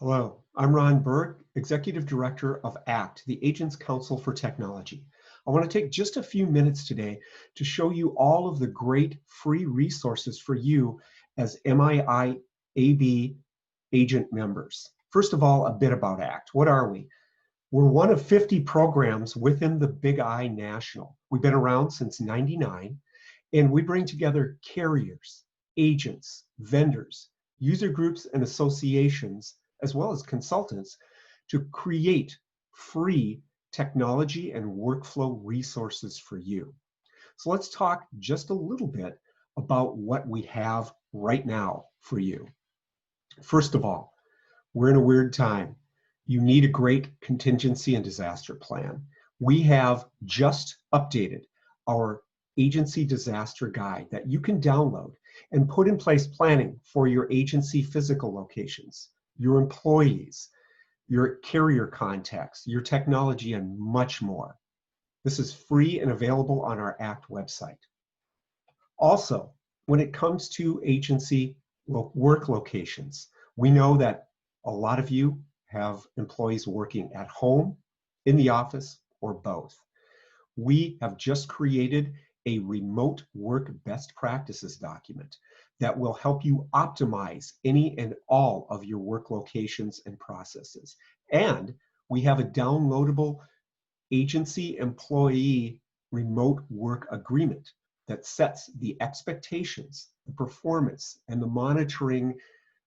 Hello, I'm Ron Berg, Executive Director of ACT, the Agents Council for Technology. I want to take just a few minutes today to show you all of the great free resources for you as MIIAB agent members. First of all, a bit about ACT. What are we? We're one of 50 programs within the Big I National. We've been around since '99, and we bring together carriers, agents, vendors, user groups, and associations, as well as consultants, to create free technology and workflow resources for you. So let's talk just a little bit about what we have right now for you. First of all, we're in a weird time. You need a great contingency and disaster plan. We have just updated our agency disaster guide that you can download and put in place planning for your agency physical locations, your employees, your carrier contacts, your technology, and much more. This is free and available on our ACT website. Also, when it comes to agency work locations, we know that a lot of you have employees working at home, in the office, or both. We have just created a remote work best practices document that will help you optimize any and all of your work locations and processes. And we have a downloadable agency employee remote work agreement that sets the expectations, the performance, and the monitoring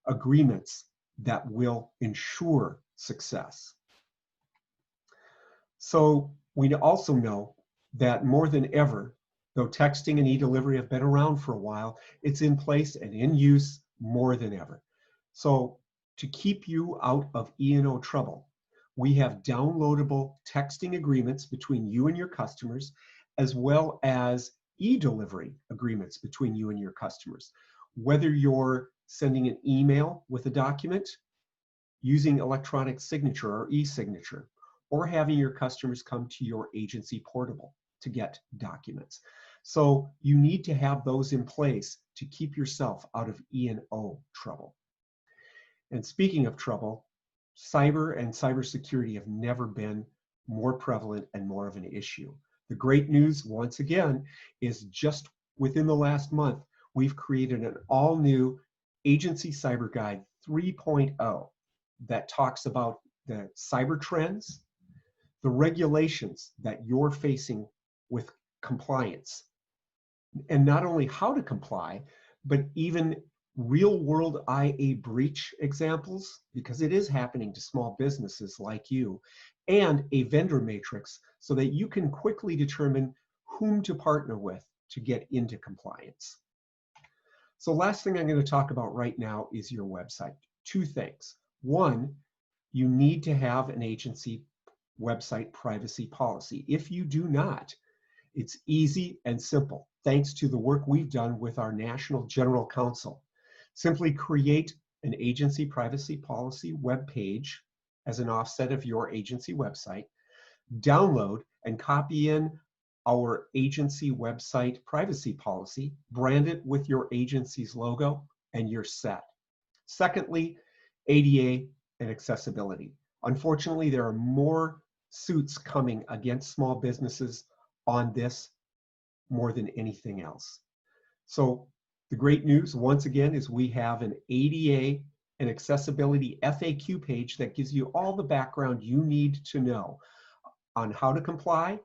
agreements that will ensure success. So we also know that more than ever, though texting and e-delivery have been around for a while, it's in place and in use more than ever. So to keep you out of E&O trouble, we have downloadable texting agreements between you and your customers, as well as e-delivery agreements between you and your customers. Whether you're sending an email with a document, using electronic signature or e-signature, or having your customers come to your agency portal to get documents. So you need to have those in place to keep yourself out of E&O trouble. And speaking of trouble, cyber and cybersecurity have never been more prevalent and more of an issue. The great news, once again, is just within the last month, we've created an all-new Agency Cyber Guide 3.0 that talks about the cyber trends, the regulations that you're facing with compliance, and not only how to comply, but even real-world IA breach examples, because it is happening to small businesses like you, and a vendor matrix so that you can quickly determine whom to partner with to get into compliance. So last thing I'm going to talk about right now is your website. Two things. One, you need to have an agency website privacy policy. If you do not, it's easy and simple, thanks to the work we've done with our National General Counsel. Simply create an agency privacy policy web page as an offset of your agency website, download and copy in our agency website privacy policy, brand it with your agency's logo, and you're set. Secondly, ADA and accessibility. Unfortunately, there are more suits coming against small businesses on this more than anything else. So the great news, once again, is we have an ADA and accessibility FAQ page that gives you all the background you need to know on how to comply,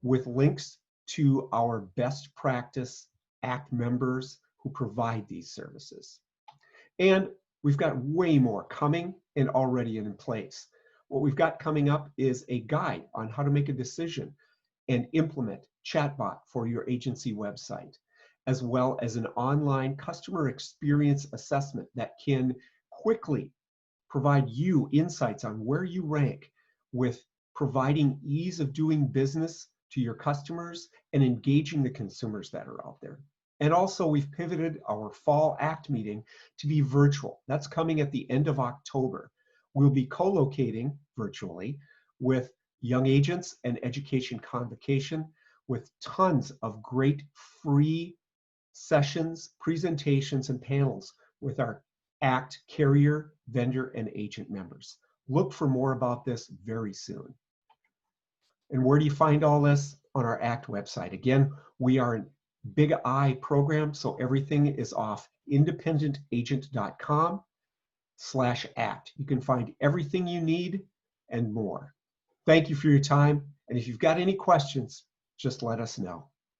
with links to our best practice ACT members who provide these services. And we've got way more coming and already in place. What we've got coming up is a guide on how to make a decision and implement chatbot for your agency website, as well as an online customer experience assessment that can quickly provide you insights on where you rank with providing ease of doing business to your customers and engaging the consumers that are out there. And also, we've pivoted our fall ACT meeting to be virtual. That's coming at the end of October. We'll be co-locating virtually with young agents and education convocation with tons of great free sessions, presentations, and panels with our ACT carrier, vendor, and agent members. Look for more about this very soon. And where do you find all this? On our ACT website. Again, we are a Big I program, so everything is off independentagent.com/ACT. You can find everything you need and more. Thank you for your time. And if you've got any questions, just let us know.